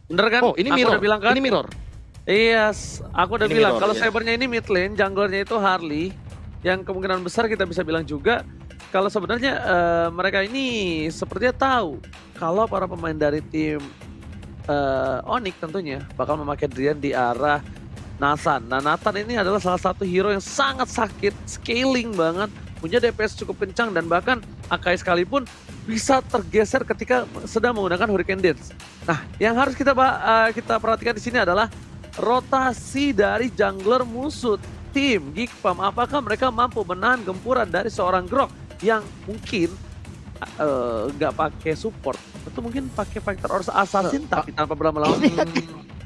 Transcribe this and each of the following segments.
Bener kan? Oh, ini Aku mirror. udah bilang kan? Ini mirror. Iya, aku udah Ini bilang mirror, kalau ya. cybernya ini mid lane, junglernya itu Harley. Yang kemungkinan besar kita bisa bilang juga kalau sebenarnya mereka ini sepertinya tahu kalau para pemain dari tim Onyx tentunya bakal memakai Drian di arah Nathan. Nah, Nathan ini adalah salah satu hero yang sangat sakit, scaling banget, punya DPS cukup kencang dan bahkan Akai sekalipun bisa tergeser ketika sedang menggunakan Hurricane Dance. Nah, yang harus kita perhatikan di sini adalah rotasi dari jungler musuh tim Geekfam. Apakah mereka mampu menahan gempuran dari seorang Grok yang mungkin nggak pakai support atau mungkin pakai fighter or assassin tapi tanpa pernah melawan.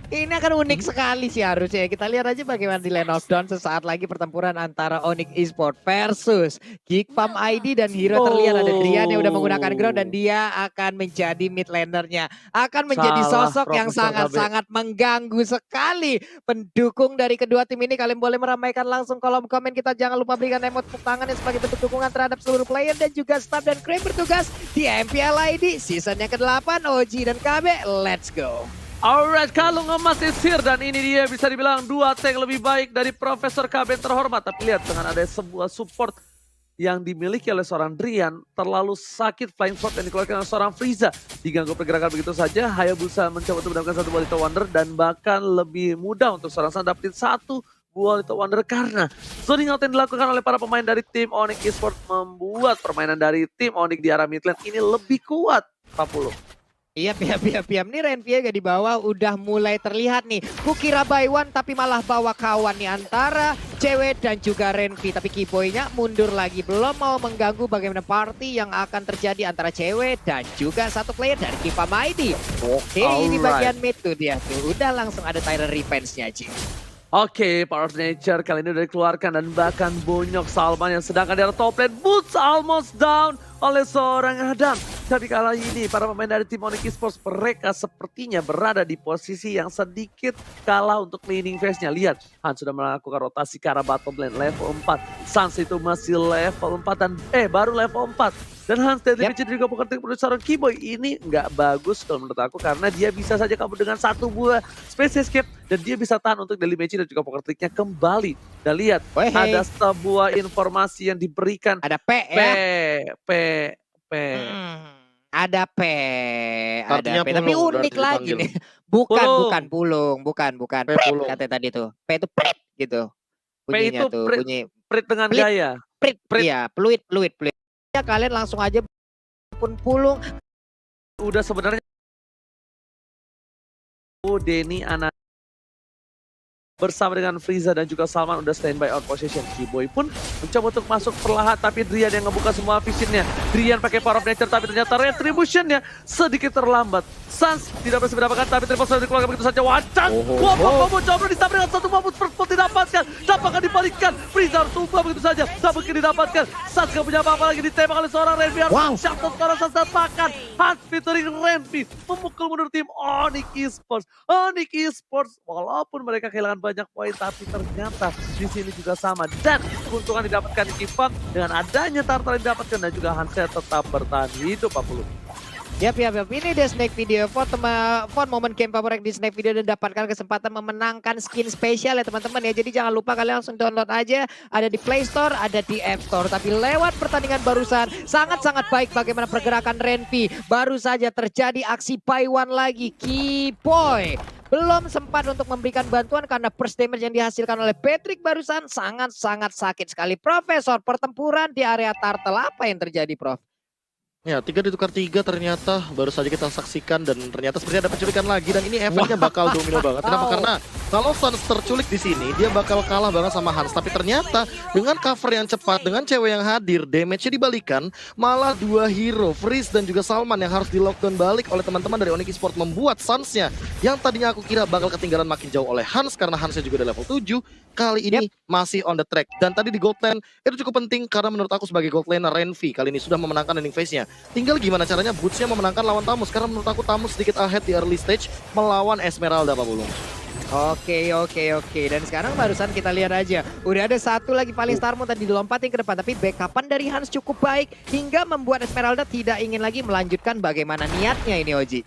Ini akan unik sekali sih harusnya. Kita lihat aja bagaimana di Lane of Dawn sesaat lagi pertempuran antara Onyx Esports versus Geekfam ID dan hero terlihat ada Drian yang udah menggunakan ground dan dia akan menjadi mid lanernya. Akan menjadi Salah, sosok yang Profesor KB. sangat-sangat mengganggu sekali. Pendukung dari kedua tim ini kalian boleh meramaikan langsung kolom komen kita. Jangan lupa berikan emot tepuk tangan sebagai bentuk dukungan terhadap seluruh player dan juga staff dan kru yang bertugas di MPL ID season yang ke-8 OG dan KB. Let's go. Alright, kalung emas is here dan ini dia bisa dibilang dua tank lebih baik dari Profesor KB yang terhormat. Tapi lihat dengan ada sebuah support yang dimiliki oleh seorang Drian, terlalu sakit flying sword yang dikeluarkan oleh seorang Frieza. Diganggu pergerakan begitu saja, Hayabusa mencoba untuk mendapatkan satu buah Little Wonder dan bahkan lebih mudah untuk seorang San dapetin satu buah Little Wonder karena zoning out yang dilakukan oleh para pemain dari tim Onyx Esports membuat permainan dari tim Onyx di arah mid lane ini lebih kuat. 40. Iya, piam nih Renvi gak di bawah udah mulai terlihat nih. Kukira by one tapi malah bawa kawan nih antara cewek dan juga Renvi. Tapi Kiboynya mundur lagi, belum mau mengganggu bagaimana party yang akan terjadi antara cewek dan juga satu player dari Geekfam ID. Oke, ini bagian mid tuh dia tuh. Udah langsung ada Tyrant Revenge-nya Ci. Oke, Power of Nature kali ini udah dikeluarkan dan bahkan bonyok Salman yang sedangkan di arah top lane Boots almost down oleh seorang Adam. Tapi kali ini para pemain dari tim Onyx Esports mereka sepertinya berada di posisi yang sedikit kalah untuk laning phase-nya. Lihat, Hans sudah melakukan rotasi ke arah bottom lane level 4. Sans itu masih level 4 dan baru level 4. Dan Hans dari kecil juga bukan tim seorang Kiboy. Ini nggak bagus kalau menurut aku karena dia bisa saja kabur dengan satu buah Space Escape dan dia bisa tahan untuk daily match dan juga poker tricknya kembali. Dan lihat, ada sebuah informasi yang diberikan. Ada P ya? P. Ada P. Artinya Ada P. Tapi pulung, unik berarti lagi dipanggil. nih. Bukan Pulung. bukan. P Prit pulung. katanya tadi tuh. P itu prit gitu. P Bunyinya itu tuh. Bunyi prit dengan Plit. gaya. prit. Prit. Iya, fluid. Ya kalian langsung aja pun pulung. Udah sebenarnya Denny anak bersama dengan Frieza dan juga Salman udah standby on position. Kiboy pun mencoba untuk masuk perlahan tapi Drian yang ngebuka semua visionnya. Drian pakai Power of Nature tapi ternyata retributionnya sedikit terlambat. Sans tidak berhasil mendapatkan tapi triple sudah dikeluarkan begitu saja. Wacan, Wobo coba ditabrak dengan satu Wobo first didapatkan. Dapatkan dibalikan. Frieza harus ubah begitu saja. Tak mungkin didapatkan. Sans gak punya apa-apa lagi ditembak oleh seorang Renvi. Shuttle sekarang Sans dapatkan. Hans featuring Renvi memukul mundur tim Onyx Esports. Onyx Esports walaupun mereka kehilangan banyak poin tapi ternyata di sini juga sama dan keuntungan didapatkan di Geekfam dengan adanya turtle yang didapatkan dan juga Hansel tetap bertahan hidup 40. Yap. Ini dia snack video. Vote momen game favorit di snack video dan dapatkan kesempatan memenangkan skin spesial ya teman-teman ya. Jadi jangan lupa kalian langsung download aja. Ada di Play Store, ada di App Store. Tapi lewat pertandingan barusan sangat-sangat baik bagaimana pergerakan Renvi. Baru saja terjadi aksi buy one lagi. Kiboy belum sempat untuk memberikan bantuan karena burst damage yang dihasilkan oleh Patrick barusan sangat-sangat sakit sekali. Profesor, pertempuran di area turtle apa yang terjadi, Prof? Ya, 3 ditukar 3 ternyata baru saja kita saksikan dan ternyata sepertinya ada penculikan lagi dan ini efeknya bakal domino banget. Kenapa? Karena kalau Sans terculik di sini dia bakal kalah banget sama Hans. Tapi ternyata dengan cover yang cepat, dengan cewek yang hadir, damage-nya dibalikan, malah dua hero, Freeze dan juga Salman yang harus di lockdown balik oleh teman-teman dari Onyx Esports membuat Sans-nya yang tadinya aku kira bakal ketinggalan makin jauh oleh Hans karena Hans-nya juga udah level 7, kali ini masih on the track. Dan tadi di gold lane itu cukup penting karena menurut aku sebagai gold laner Renvi kali ini sudah memenangkan ending phase-nya. Tinggal gimana caranya Boots-nya memenangkan lawan Tamus. Karena menurut aku Tamus sedikit ahead di early stage melawan Esmeralda, Pak Bulung. Oke. Dan sekarang barusan kita lihat aja. Udah ada satu lagi paling Starmon tadi dilompatin ke depan. Tapi backupan dari Hans cukup baik. Hingga membuat Esmeralda tidak ingin lagi melanjutkan bagaimana niatnya ini Oji.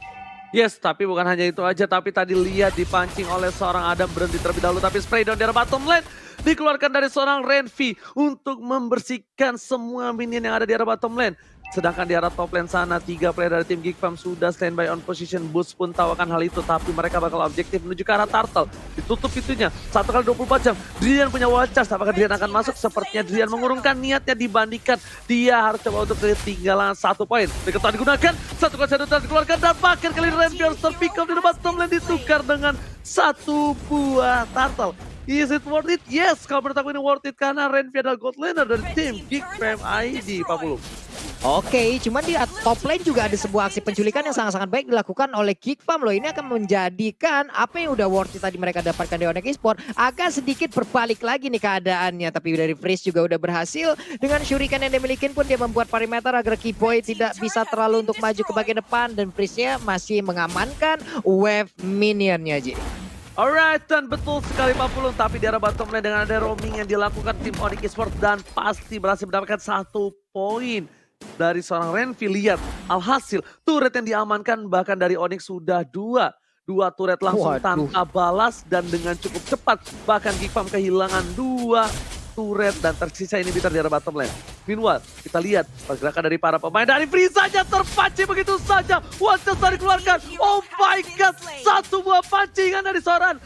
Yes, tapi bukan hanya itu aja, tapi tadi lihat dipancing oleh seorang Adam, berhenti terlebih dahulu, tapi spray down di arah bottom lane dikeluarkan dari seorang Renvi untuk membersihkan semua minion yang ada di arah bottom lane. Sedangkan di arah top lane sana, 3 player dari tim Geek Farm sudah standby on position. Boost pun tahu akan hal itu, tapi mereka bakal objektif menuju ke arah Turtle. Ditutup pintunya, 1 kali 24 jam. Drian punya wall charge, apakah Drian akan masuk? Sepertinya Drian mengurungkan niatnya dibandingkan dia harus coba untuk ketinggalan 1 poin. Diketuan digunakan, 1 kali 1 dikeluarkan, dan bahkan kali ini Renvi harus terpick up di bottom lane ditukar dengan 1 buah Turtle. Is it worth it? Yes, kalau menurut aku ini worth it karena Renvi adalah god laner dari tim Geek Farm ID 40. Oke, cuman di top lane juga ada sebuah aksi penculikan yang sangat-sangat baik dilakukan oleh Geek Farm loh. Ini akan menjadikan apa yang udah worth it tadi mereka dapatkan di Onyx Esports agak sedikit berbalik lagi nih keadaannya. Tapi dari Freeze juga udah berhasil. Dengan shuriken yang dimiliki pun dia membuat perimeter agar Keyboy tidak bisa terlalu untuk maju ke bagian depan. Dan Freeze-nya masih mengamankan wave minionnya, Ji. Alright, dan betul sekali Pak Pulung. Tapi di arah bottom lane dengan ada roaming yang dilakukan tim Onyx Esports dan pasti berhasil mendapatkan 1 poin dari seorang Renvi. Lihat, alhasil turret yang diamankan bahkan dari Onyx sudah 2 turret langsung tanpa balas dan dengan cukup cepat. Bahkan Geek Farm kehilangan 2 turret dan tersisa ini bitar di arah bottom lane. Meanwhile, kita lihat pergerakan dari para pemain dari Freeze saja terpancing begitu saja. One-shot dikeluarkan. Oh my god, 1 buah pancingan dari seorang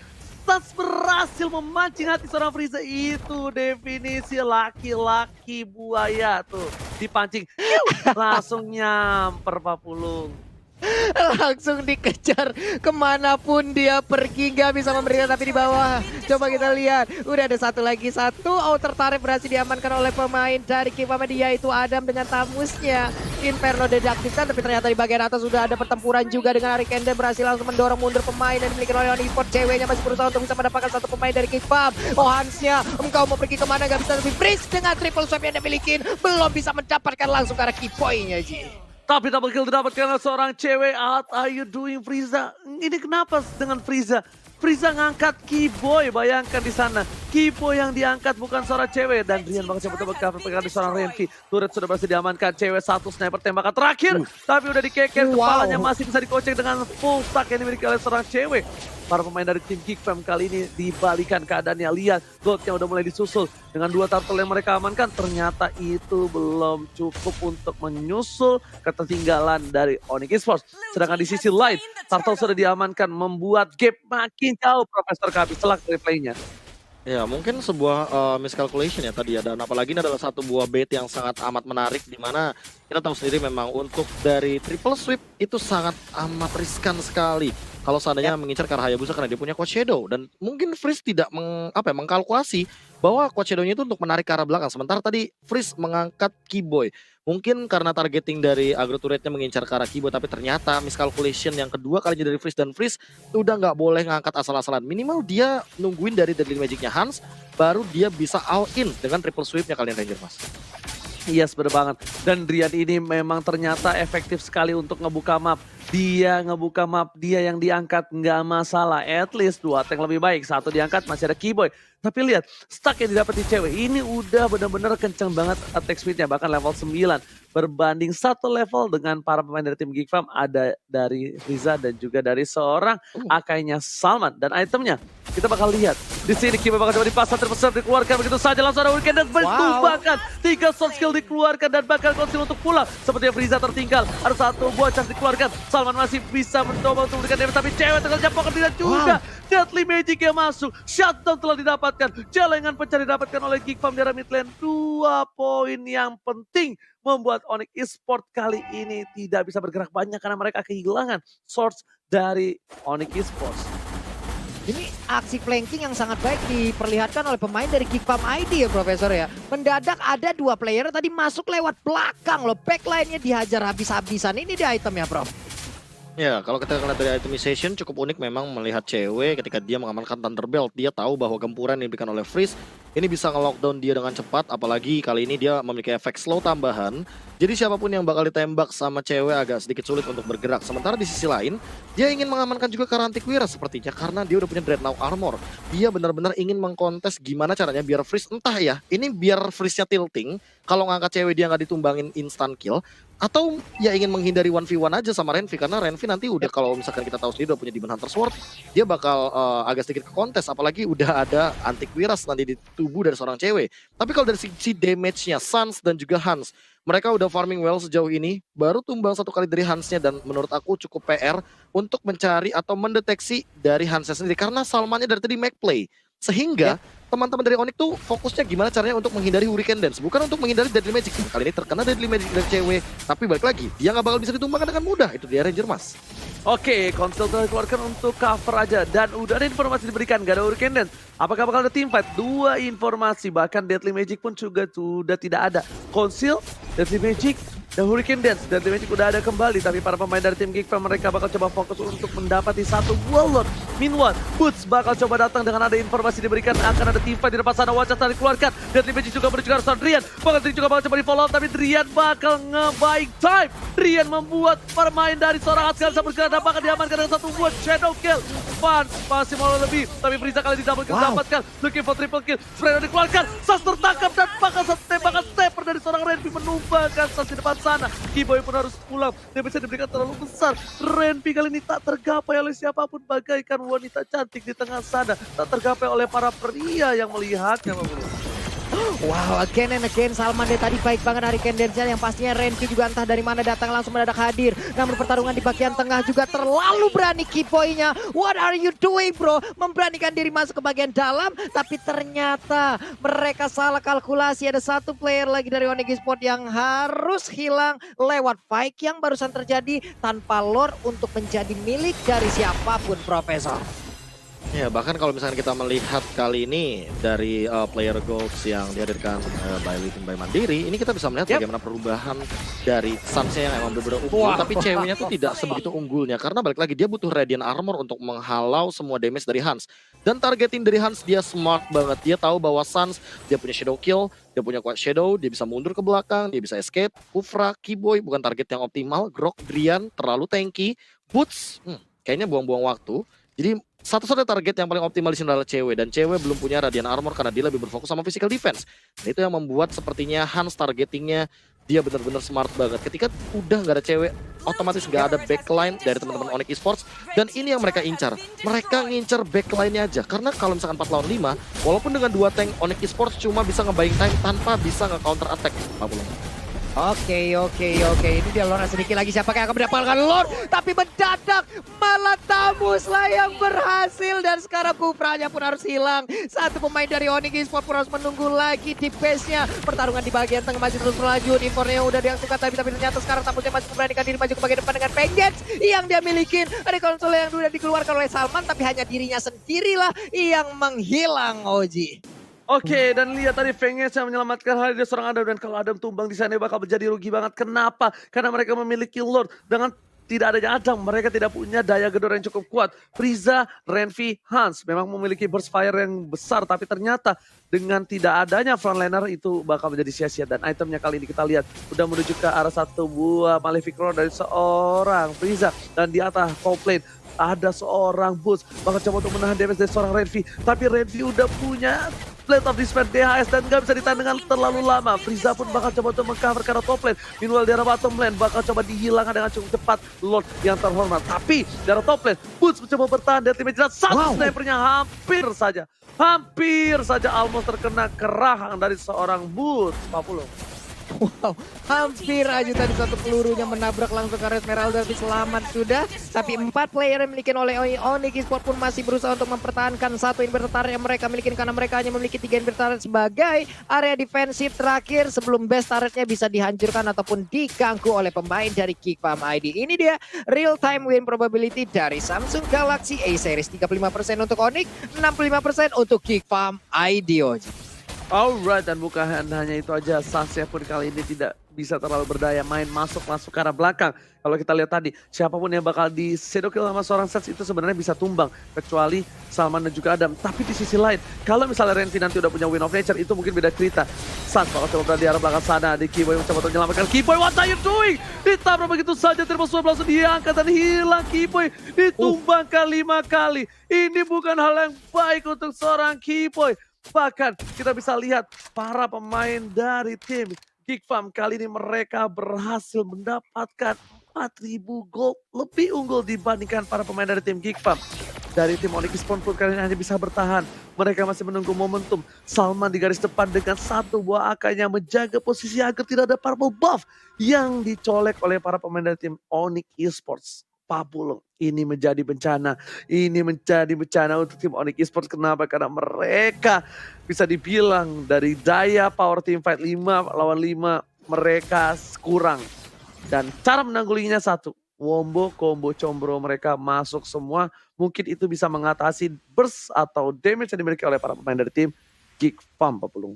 Stas berhasil memancing hati seorang Freeze. Itu definisi laki-laki buaya tuh. Dipancing, langsung nyamper Pak Pulung. Langsung dikejar kemanapun dia pergi, nggak bisa memberikan, tapi di bawah coba kita lihat udah ada satu outer turret berhasil diamankan oleh pemain dari Geek Farm, yaitu Adam dengan tamusnya. Inferno diaktifkan, tapi ternyata di bagian atas sudah ada pertempuran juga dengan Arikende berhasil langsung mendorong mundur pemain dan dimiliki oleh Onyx Esports. Ceweknya masih berusaha untuk bisa mendapatkan 1 pemain dari Geek Farm. Oh Hansnya, engkau mau pergi kemana, nggak bisa, tapi Freeze dengan triple swipe yang dimiliki belum bisa mendapatkan langsung ke arah Keyboy-nya, Ji. Tapi double kill didapatkan oleh seorang cewek. What are you doing, Frieza? Ini kenapa dengan Frieza? Frieza ngangkat Keyboy, bayangkan di sana. Keyboy yang diangkat bukan seorang cewek. Dan Drian bakal coba cover pegang di seorang Renvi. Turret sudah berhasil diamankan. Cewek 1 sniper tembakan terakhir. Tapi udah dikeker, kepalanya masih bisa dikocek dengan full stack yang dimiliki oleh seorang cewek. Para pemain dari tim Geek Farm kali ini dibalikan keadaannya. Lihat, goldnya udah mulai disusul. Dengan 2 turtle yang mereka amankan, ternyata itu belum cukup untuk menyusul ketertinggalan dari Onyx Esports. Sedangkan di sisi lain, turtle sudah diamankan, membuat gap makin jauh Profesor Kabi setelah replaynya. Ya mungkin sebuah miscalculation ya tadi ya, dan apalagi ini adalah 1 buah bait yang sangat amat menarik, dimana kita tahu sendiri memang untuk dari triple sweep itu sangat amat riskan sekali kalau seandainya mengincar ke arah Hayabusa karena dia punya Quad Shadow, dan mungkin Freeze tidak mengkalkulasi bahwa Quad Shadow-nya itu untuk menarik ke arah belakang, sementara tadi Freeze mengangkat Keyboy. Mungkin karena targeting dari agro turretnya mengincar ke arah Keyboy, tapi ternyata miscalculation yang kedua kalinya dari Freeze, dan Freeze udah nggak boleh ngangkat asal-asalan. Minimal dia nungguin dari Deadly Magic-nya Hans, baru dia bisa all in dengan triple sweep-nya kalian Ranger, Mas. Yes, bener banget. Dan Drian ini memang ternyata efektif sekali untuk ngebuka map. Dia ngebuka map, dia yang diangkat nggak masalah. At least 2 tank lebih baik. 1 diangkat masih ada Keyboy. Tapi lihat, stack yang didapat di cewek ini udah bener-bener kenceng banget attack speednya. Bahkan level 9. Berbanding 1 level dengan para pemain dari tim Geek Farm. Ada dari Riza dan juga dari seorang akainya Salman. Dan itemnya kita bakal lihat. Di sini Keyboy bakal coba dipasang, terbesar dikeluarkan. Begitu saja langsung ada Weekend dan bahkan 3 shot skill dikeluarkan dan bakal konsil untuk pulang. Sepertinya Frieza tertinggal. Ada 1 buah chance dikeluarkan. Salman masih bisa mencoba untuk memberikan damage, tapi cewek terkejap poker tidak juga. Deadly Magic yang masuk. Shutdown telah didapatkan. Celengan pecah didapatkan oleh Geek Farm di arah mid lane. 2 poin yang penting membuat Onyx Esports kali ini tidak bisa bergerak banyak karena mereka kehilangan source dari Onyx Esports. Ini aksi flanking yang sangat baik diperlihatkan oleh pemain dari Geek Farm ID ya Profesor ya. Mendadak ada 2 player tadi masuk lewat belakang loh. Backline-nya dihajar habis-habisan. Ini dia itemnya, Prof. Ya, kalau kita lihat dari itemization cukup unik memang melihat cewek ketika dia mengamankan Thunderbelt. Dia tahu bahwa gempuran yang diberikan oleh Freeze ini bisa nge-lockdown dia dengan cepat. Apalagi kali ini dia memiliki efek slow tambahan. Jadi siapapun yang bakal ditembak sama cewek agak sedikit sulit untuk bergerak. Sementara di sisi lain, dia ingin mengamankan juga Karantik Wira sepertinya karena dia udah punya Dreadnought Armor. Dia benar-benar ingin mengkontes gimana caranya biar freeze, entah ya, ini biar freeze-nya tilting. Kalau ngangkat cewek dia nggak ditumbangin instant kill. Atau ya ingin menghindari 1v1 aja sama Renvi. Karena Renvi nanti udah kalau misalkan kita tahu sendiri udah punya Demon Hunter Sword. Dia bakal agak sedikit ke kontes. Apalagi udah ada Antiquiras nanti di tubuh dari seorang cewek. Tapi kalau dari sisi damage-nya Sans dan juga Hans, mereka udah farming well sejauh ini. Baru tumbang satu kali dari Hansnya. Dan menurut aku cukup PR untuk mencari atau mendeteksi dari Hansnya sendiri. Karena Salmannya dari tadi make play. Sehingga teman-teman dari Onyx tuh fokusnya gimana caranya untuk menghindari Hurricane Dance. Bukan untuk menghindari Deadly Magic. Kali ini terkena Deadly Magic dari cewek. Tapi balik lagi, dia nggak bakal bisa ditumbangkan dengan mudah. Itu dia Ranger Mas. Oke, konsel telah dikeluarkan untuk cover aja. Dan udah ada informasi diberikan, gak ada Hurricane Dance. Apakah bakal ada teamfight? Dua informasi, bahkan Deadly Magic pun juga sudah tidak ada. Konsil, Deadly Magic, dan Hurricane Dance. Deadly Magic udah ada kembali, tapi para pemain dari tim Geek Fam mereka bakal coba fokus untuk mendapati satu wall. Meanwhile, Boots bakal coba datang dengan ada informasi diberikan akan ada teamfight di depan sana. Wajah tadi dikeluarkan. Deadly Magic juga menuju ke arah Drian. Bahkan juga bakal coba di follow up, tapi Drian bakal nge-buying time. Drian membuat permain dari seorang Askal bisa bergerak dan bakal diamankan dengan satu buat shadow kill. Fans masih mau lebih, tapi Frieza kali ini double kill dapatkan. Looking for triple kill. Fredo dikeluarkan. Sas tertangkap dan bakal tembakan stepper dari seorang Renvi menumbangkan Sas di depan sana. Kiboy pun harus pulang. Dia bisa diberikan terlalu besar. Renvi kali ini tak tergapai oleh siapapun bagaikan wanita cantik di tengah sana. Tak tergapai oleh para pria yang melihatnya. Wow, again and again Salman dia tadi baik banget dari Kendenzia yang pastinya Renvi juga entah dari mana datang langsung mendadak hadir. Namun pertarungan di bagian tengah juga terlalu berani Kiboy-nya. What are you doing bro? Memberanikan diri masuk ke bagian dalam tapi ternyata mereka salah kalkulasi. Ada satu player lagi dari Onyx Esports yang harus hilang lewat fight yang barusan terjadi tanpa lore untuk menjadi milik dari siapapun Profesor. Ya, bahkan kalau misalnya kita melihat kali ini dari player goals yang dihadirkan by Living by Mandiri, ini kita bisa melihat bagaimana perubahan dari Sansnya yang emang benar-benar unggul, tapi ceweknya tuh tidak sebegitu unggulnya karena balik lagi dia butuh Radiant Armor untuk menghalau semua damage dari Hans. Dan targeting dari Hans dia smart banget, dia tahu bahwa Sans dia punya Shadow Kill, dia punya Quiet Shadow, dia bisa mundur ke belakang, dia bisa escape. Kufra, Kiboy bukan target yang optimal, Grok, Drian terlalu tanky, Boots kayaknya buang-buang waktu. Jadi satu-satunya target yang paling optimal di sini adalah cewek. Dan cewek belum punya Radiant Armor karena dia lebih berfokus sama physical defense. Nah, itu yang membuat sepertinya Hans targetingnya dia benar-benar smart banget. Ketika udah nggak ada cewek, otomatis nggak ada backline dari teman-teman Onyx Esports. Dan ini yang mereka incar. Mereka ngincar backline-nya aja. Karena kalau misalkan 4 lawan 5, walaupun dengan 2 tank, Onyx Esports cuma bisa nge-buying time tanpa bisa nge-counter attack. Oke. Ini dia Lord sedikit lagi. Siapa yang akan mendapatkan Lord? Tapi mendadak malah Tamus lah yang berhasil. Dan sekarang Kufranya pun harus hilang. Satu pemain dari Onyx Esports pun harus menunggu lagi di base-nya. Pertarungan di bagian tengah masih terus berlanjut. Infornya udah diangsukan tapi ternyata sekarang Tamusnya masih memberanikan diri maju ke bagian depan dengan Vengeance yang dia milikin. Ada konsol yang sudah dikeluarkan oleh Salman tapi hanya dirinya sendirilah yang menghilang Oji. Oke, dan lihat tadi Vengeance yang menyelamatkan hari dia seorang Adam. Dan kalau Adam tumbang di sana bakal menjadi rugi banget. Kenapa? Karena mereka memiliki Lord. Dengan tidak adanya Adam, mereka tidak punya daya gedor yang cukup kuat. Frieza, Renvi, Hans memang memiliki burst fire yang besar. Tapi ternyata dengan tidak adanya frontliner itu bakal menjadi sia-sia. Dan itemnya kali ini kita lihat udah menuju ke arah satu buah Malefic Roar dari seorang Frieza. Dan di atas top lane ada seorang Boots bakal coba untuk menahan damage dari seorang Renvi. Tapi Renvi udah punya Blade of Despair DHS dan gak bisa ditahan dengan terlalu lama. Frieza pun bakal coba untuk mengcover ke arah top lane. Meanwhile di arah bottom lane bakal coba dihilangkan dengan cukup cepat Lord yang terhormat. Tapi di arah top lane Boots mencoba bertahan dari tim Jerat. Satu snipernya hampir saja almost terkena kerahang dari seorang Boots. 40. Wow, hampir aja tadi satu pelurunya menabrak langsung ke Esmeralda tapi selamat sudah. Tapi 4 player yang dimiliki oleh Onyx Esports pun masih berusaha untuk mempertahankan satu inverter turret yang mereka miliki karena mereka hanya memiliki 3 inverter turret sebagai area defensif terakhir sebelum base turretnya bisa dihancurkan ataupun diganggu oleh pemain dari Geek Fam ID. Ini dia real time win probability dari Samsung Galaxy A series 35% untuk Onyx, 65% untuk Geek Fam ID. Alright, dan bukan hanya itu aja, Sansnya pun kali ini tidak bisa terlalu berdaya main masuk ke arah belakang. Kalau kita lihat tadi, siapapun yang bakal di shadow kill sama seorang Sets itu sebenarnya bisa tumbang. Kecuali Salman dan juga Adam. Tapi di sisi lain, kalau misalnya Renvi nanti udah punya Win of Nature, itu mungkin beda cerita. Sans bakal coba berada di arah belakang sana. Di Kiboy mencoba untuk menyelamatkan Kiboy. What are you doing? Ditabrak begitu saja, Triple Swipe langsung diangkat dan hilang Kiboy. Ditumbangkan 5 kali. Ini bukan hal yang baik untuk seorang Kiboy. Bahkan kita bisa lihat para pemain dari tim Geek Farm kali ini mereka berhasil mendapatkan 4.000 gold lebih unggul dibandingkan para pemain dari tim Geek Farm. Dari tim Onyx Esports pun kali ini hanya bisa bertahan. Mereka masih menunggu momentum. Salman di garis depan dengan satu buah AK-nya menjaga posisi agar tidak ada purple buff yang dicolek oleh para pemain dari tim Onyx Esports. Papulung, ini menjadi bencana. Ini menjadi bencana untuk tim Onyx Esports. Kenapa? Karena mereka bisa dibilang dari daya power team fight 5 lawan 5 mereka kurang. Dan cara menanggulinya satu, wombo, combo, combro mereka masuk semua. Mungkin itu bisa mengatasi burst atau damage yang dimiliki oleh para pemain dari tim Geek Farm, Papulung.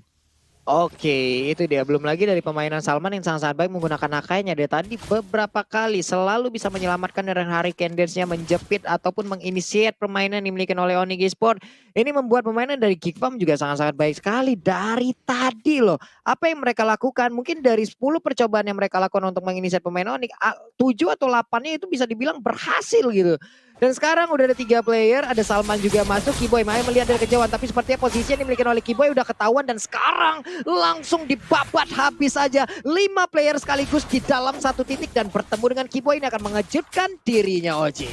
Oke, itu dia. Belum lagi dari permainan Salman yang sangat-sangat baik menggunakan AK-nya. Dia tadi beberapa kali selalu bisa menyelamatkan dari Hurricane Dance-nya, menjepit ataupun menginisiat permainan yang dimiliki oleh Onyx Esports. Ini membuat permainan dari Geek Farm juga sangat-sangat baik sekali dari tadi loh. Apa yang mereka lakukan, mungkin dari 10 percobaan yang mereka lakukan untuk menginisiat pemain Onyx, 7 atau 8-nya itu bisa dibilang berhasil gitu. Dan sekarang udah ada 3 player, ada Salman juga masuk, Kiboy Maya melihat dari kejauhan, tapi sepertinya posisi yang dimiliki oleh Kiboy udah ketahuan dan sekarang langsung dibabat habis saja. 5 player sekaligus di dalam satu titik dan bertemu dengan Kiboy ini akan mengejutkan dirinya Oji.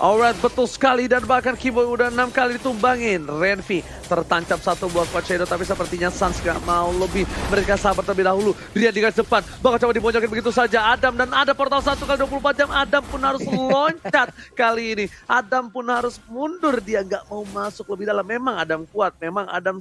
Alright, betul sekali dan bahkan Kiboy udah 6 kali ditumbangin. Renvi tertancap satu buah Quad Shadow tapi sepertinya Sans gak mau lebih. Mereka sabar terlebih dahulu. Dia di garis depan, bakal coba dibonyokin begitu saja. Adam dan ada portal 1 kali 24 jam. Adam pun harus loncat kali ini. Adam pun harus mundur, dia gak mau masuk lebih dalam. Memang Adam kuat, memang Adam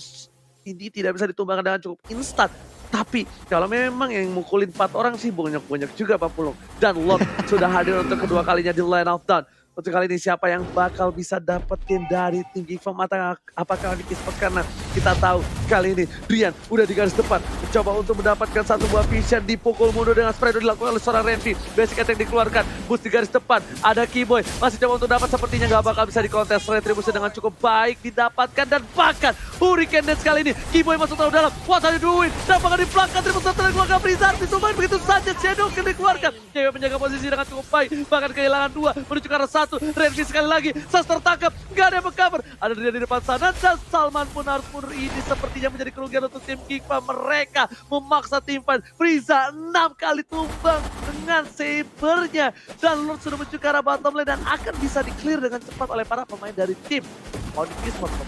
ini tidak bisa ditumbangkan dengan cukup instan. Tapi kalau memang yang mukulin 4 orang sih banyak juga Papulung. Dan Lord sudah hadir untuk kedua kalinya di line of down. Untuk kali ini siapa yang bakal bisa dapetin dari tim Geek Farm atau apakah Onyx Esports, karena kita tahu kali ini Brian udah di garis depan mencoba untuk mendapatkan satu buah vision, dipukul mundur dengan spread dilakukan oleh seorang Renvi. Basic attack dikeluarkan, boost di garis depan, ada Kiboy masih coba untuk dapat, sepertinya gak bakal bisa dikontes. Retribusi dengan cukup baik didapatkan dan bahkan Hurricane Dance kali ini Kiboy masuk terlalu dalam. What are you doing? Dan bakal dipelangkan Triple Shot dikeluarkan Blizzard, ditumbangin begitu saja. Shadow Kill dikeluarkan, Cewek menjaga posisi dengan cukup baik, bahkan kehilangan 2 menuju ke arah 1. Renvi sekali lagi, Sans tertangkap, gak ada yang meng-cover. Ada dia di depan sana dan Salman pun harus mundur. Ini sepertinya menjadi kerugian untuk tim Geek Farm. Mereka memaksa tim fight. Frieza 6 kali tumbang dengan sabernya. Dan Lord sudah menuju ke arah bottom lane dan akan bisa di-clear dengan cepat oleh para pemain dari tim Onyx Esports.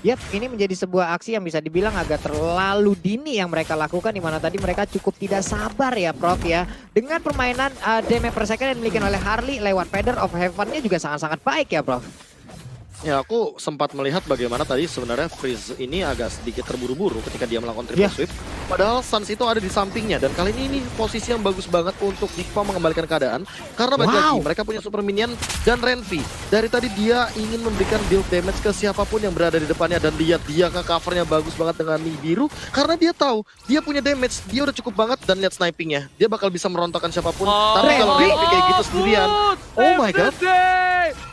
Yap, ini menjadi sebuah aksi yang bisa dibilang agak terlalu dini yang mereka lakukan, di mana tadi mereka cukup tidak sabar ya Prof ya. Dengan permainan damage per second yang dimiliki oleh Harley lewat Feather of Heaven-nya juga sangat-sangat baik ya Prof. Ya, aku sempat melihat bagaimana tadi sebenarnya Freeze ini agak sedikit terburu-buru ketika dia melakukan triple sweep. Padahal Sans itu ada di sampingnya dan kali ini posisi yang bagus banget untuk Geek Farm mengembalikan keadaan. Karena balik lagi mereka punya super minion dan Renvi. Dari tadi dia ingin memberikan build damage ke siapapun yang berada di depannya dan lihat dia ke covernya bagus banget dengan biru. Karena dia tahu dia punya damage, dia udah cukup banget dan lihat snipingnya. Dia bakal bisa merontokkan siapapun. Tapi kalau Renvi kayak gitu sendirian, oh my god.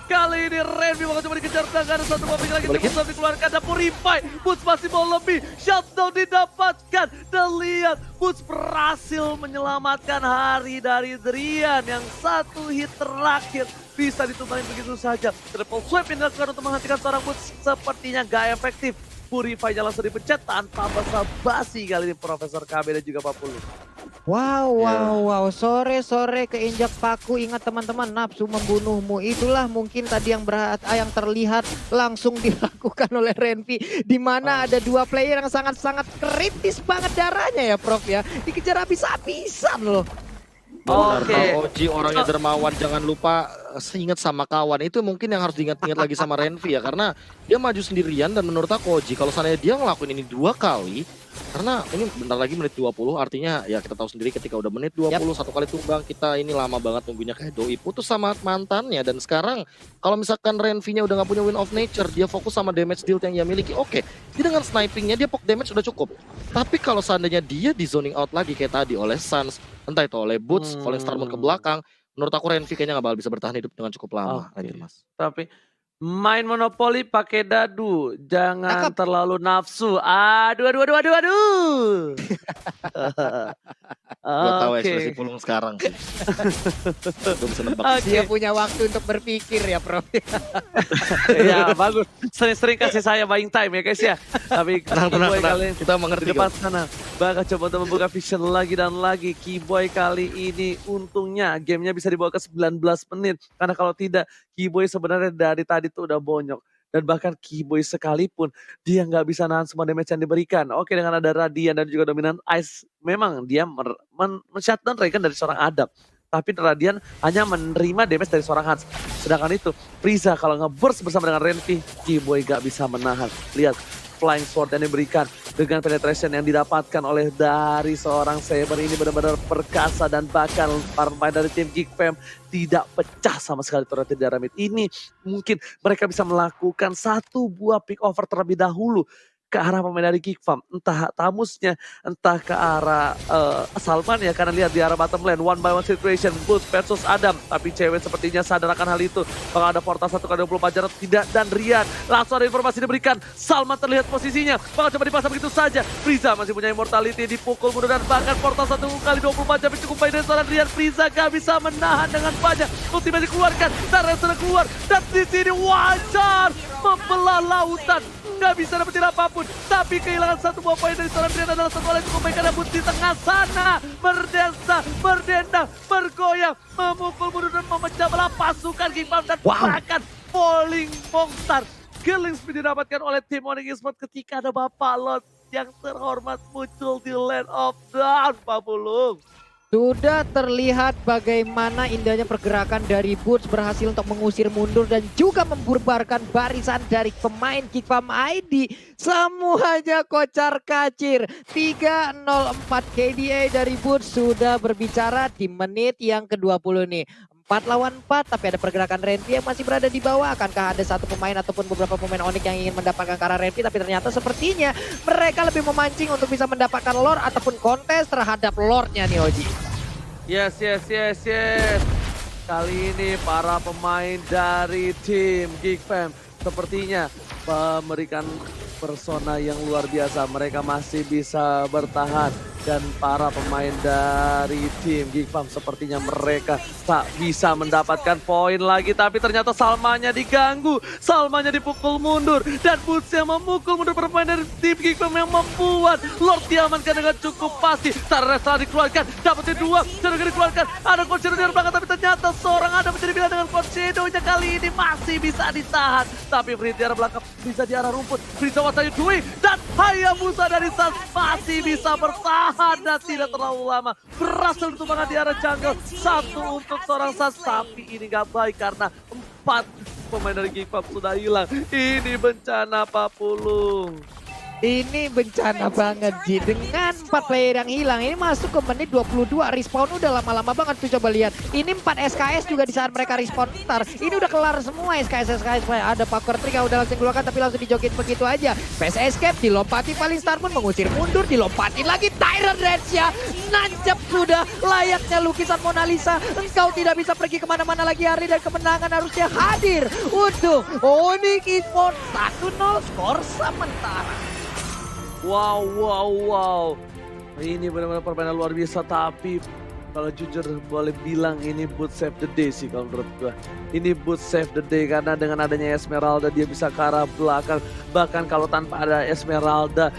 Kali ini Renvi bakal coba dikejar, dan ada satu mobil lagi yang dikeluarkan, ada Purify. Boots masih mau lebih, shutdown didapatkan. Dan lihat, Boots berhasil menyelamatkan hari dari Drian yang satu hit terakhir bisa ditumbangin begitu saja. Triple swipe yang dilakukan untuk menghentikan seorang Boots sepertinya gak efektif. Purify langsung dipencet tanpa basa-basi kali ini Profesor KB dan juga Papulu. Wow, sore-sore keinjak paku. Ingat teman-teman, nafsu membunuhmu. Itulah mungkin tadi yang terlihat langsung dilakukan oleh Renvi. Di mana ada 2 player yang sangat-sangat kritis banget darahnya ya Prof ya. Dikejar habis-habisan loh. Oke. Oji orangnya dermawan, jangan lupa seingat sama kawan itu mungkin yang harus diingat-ingat lagi sama Renvi ya, karena dia maju sendirian dan menurut aku Oji kalau seandainya dia ngelakuin ini 2 kali, karena ini bentar lagi menit 20, artinya ya kita tahu sendiri ketika udah menit 20 satu kali tumbang kita ini lama banget nunggunya. Kayak Doi putus sama mantannya dan sekarang kalau misalkan Renvi-nya udah nggak punya win of nature, dia fokus sama damage deal yang dia miliki. Oke, dia dengan snipingnya dia poke damage udah cukup. Tapi kalau seandainya dia di zoning out lagi kayak tadi oleh Suns, entah itu oleh Boots, Falling Star Moon ke belakang, menurut aku Renvi kayaknya nggak bakal bisa bertahan hidup dengan cukup lama. Oke. Lanjut Mas. Tapi main monopoli pakai dadu, jangan Cakep. terlalu nafsu. Aduh, aduh, aduh, aduh, aduh. Gue tahu Oke. ekspresi Pulung sekarang sih. Gue bisa nebak. Oke. Dia punya waktu untuk berpikir ya, Prof. Ya bagus. Sering-sering kasih saya buying time ya guys ya. Tapi Tenang, Keyboy tenang. kali Kita mengerti di depan sana bakal coba untuk membuka vision lagi dan lagi. Keyboy kali ini untungnya gamenya bisa dibawa ke 19 menit. Karena kalau tidak Keyboy sebenarnya dari tadi tuh udah bonyok. Dan bahkan Keyboy sekalipun dia nggak bisa nahan semua damage yang diberikan. Oke, dengan ada Radiant dan juga dominan Ice, memang dia men-shutdown Regen dari seorang Adam. Tapi Radiant hanya menerima damage dari seorang Hans. Sedangkan itu, Frieza kalau nge-burst bersama dengan Renvi, Keyboy gak bisa menahan. Lihat, Flying Sword yang diberikan dengan penetration yang didapatkan oleh dari seorang Saber ini benar-benar perkasa. Dan bahkan para pemain dari tim Geek Fam tidak pecah sama sekali turret di daerah mid. Ini mungkin mereka bisa melakukan satu buah pick over terlebih dahulu ke arah pemain dari Geek Farm, entah Tamusnya, entah ke arah Salman ya, karena lihat di arah bottom lane, 1-by-1 situation, Boots versus Adam, tapi cewek sepertinya sadar akan hal itu, kalau ada portal 1x24 jam tidak, dan Rian, langsung ada informasi diberikan, Salman terlihat posisinya, bakal coba dipasang begitu saja, Frieza masih punya immortality, dipukul mundur dan bahkan portal 1x24 jam cukup baik dari seorang Rian, Frieza gak bisa menahan dengan banyak, ultimate dikeluarkan, Tara sudah keluar, dan di sini wajar membelah lautan, nggak bisa dapetin apapun, tapi kehilangan satu buah poin dari seorang Rian adalah satu hal yang cukup baik karena Boots di tengah sana berdansa, berdendang, bergoyang, memukul mundur dan memecah belah pasukan Geek Farm dan bahkan Falling Monster. Killing speed didapatkan oleh tim Onyx Esports ketika ada Bapak Lord yang terhormat muncul di Land of Dawn, Pak Pulung. Sudah terlihat bagaimana indahnya pergerakan dari Boots berhasil untuk mengusir mundur dan juga membubarkan barisan dari pemain Geek Farm ID. Semuanya kocar kacir. 3-0-4 KDA dari Boots sudah berbicara di menit yang ke-20 nih. 4 lawan 4, tapi ada pergerakan Renvi yang masih berada di bawah. Akankah ada satu pemain ataupun beberapa pemain Onyx yang ingin mendapatkan ke arah Renvi, tapi ternyata sepertinya mereka lebih memancing untuk bisa mendapatkan lore ataupun kontes terhadap lore-nya nih Oji. Yes. Kali ini para pemain dari tim Geek Fam sepertinya memberikan persona yang luar biasa. Mereka masih bisa bertahan. Dan para pemain dari tim Geek Farm sepertinya mereka tak bisa mendapatkan poin lagi. Tapi ternyata Salmanya diganggu, Salmanya dipukul mundur. Dan Boots yang memukul mundur pemain dari tim Geek Farm yang membuat Lord diamankan dengan cukup pasti. Taresa dikeluarkan, dapetin 2, Shadow dikeluarkan. Ada Concedo di belakang tapi ternyata seorang ada menjadi bilang dengan Concedo-nya kali ini masih bisa ditahan. Tapi Frieza di arah belakang, bisa di arah rumput. Frieza what are you doing? Dan Hayabusa dari Suns masih bisa bertahan. Dan tidak terlalu lama berhasil ditumbangkan di arah jungle. 1 untuk seorang Suns, tapi ini gak baik karena 4 pemain dari Geek Farm sudah hilang. Ini bencana Pak Pulung. Ini bencana banget Ji, dengan 4 player yang hilang. Ini masuk ke menit 22, respawn udah lama-lama banget tuh, coba lihat. Ini 4 SKS juga di saat mereka respawn ntar. Ini udah kelar semua SKS. Ada power trick yang udah langsung keluarkan tapi langsung dijokin begitu aja. Face escape, dilompati paling Star pun mengusir mundur, dilompatin lagi Tyrant Redsya. Nancap sudah layaknya lukisan Mona Lisa. Engkau tidak bisa pergi kemana-mana lagi hari dan kemenangan harusnya hadir untuk Onyx Esports 1-0 skor sementara. Wow. Ini benar-benar permainan luar biasa, tapi kalau jujur boleh bilang ini Boots save the day sih kalau menurut gua. Ini Boots save the day karena dengan adanya Esmeralda dia bisa ke arah belakang. Bahkan kalau tanpa ada Esmeralda